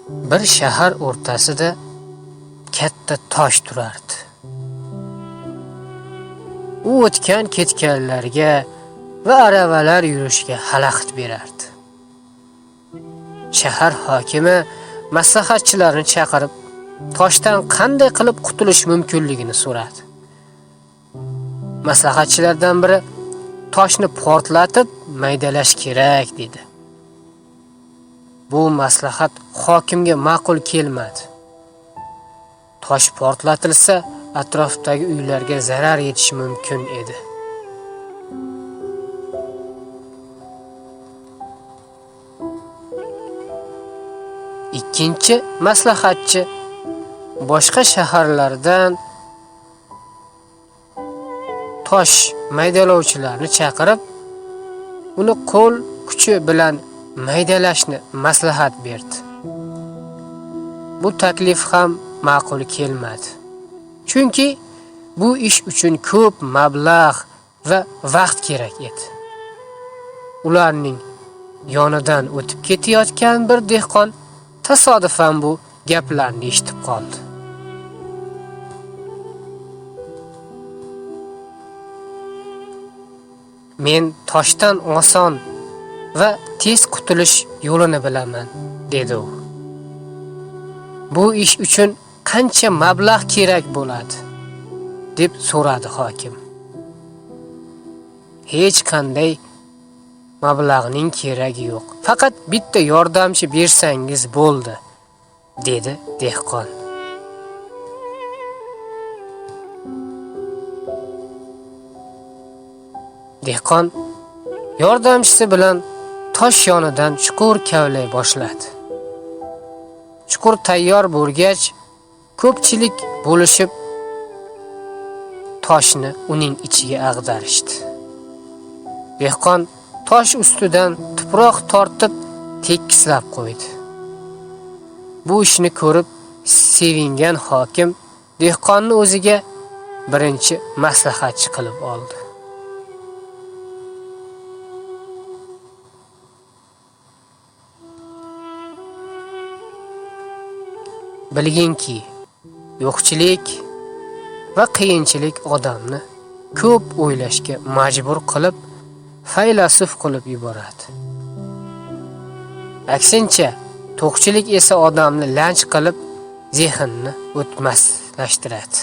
Bir shahar o'rtasida katta tosh turardi. U o'tgan-ketganlarga va aravalar yurishiga xalaqit berardi. Shahar hokimi maslahatchilarni chaqirib, toshdan qanday qilib qutulish mumkinligini so'radi. Maslahatchilardan biri toshni portlatib maydalash kerak dedi. Bu maslahat hokimga ma'qul kelmadi. Tosh portlatilsa, atrofdagi uylarga zarar yetishi mumkin edi. Ikkinchi maslahatchi boshqa shaharlardan tosh maydalovchilarni chaqirib, uni qo'l kuchi bilan maydalashni maslahat berdi. Bu taklif ham ma'qul kelmadi. Chunki bu ish uchun ko'p mablag' va vaqt kerak edi. Ularning yonidan o'tib ketayotgan bir dehqon tasodifan bu gaplarni eshitib qoldi. Men toshdan oson va tez qutulish yo'lini bilaman, dedi u. Bu ish uchun qancha mablag' kerak bo'ladi? deb so'radi hokim. Hech qanday mablag'ning keragi yo'q. Faqat bitta yordamchi bersangiz bo'ldi, dedi dehqon. Dehqon yordamchisi bilan tosh yonidan chuqur kavlay boshladi. Chuqur tayyor bo'lgach, ko'pchilik bo'lishib toshni uning ichiga ag'darishdi. Dehqon tosh ustidan tuproq tortib tekislab qo'ydi. Bu ishni ko'rib sevingan hokim dehqonni o'ziga birinchi maslahatchi qilib oldi. Bilginki, yo'qchilik va qiyinchilik odamni ko'p o'ylashga majbur qilib, faylasuf qilib yuboradi. Aksincha, to'qchilik esa odamni lanch qilib, zehnni o'tmaslashtiradi.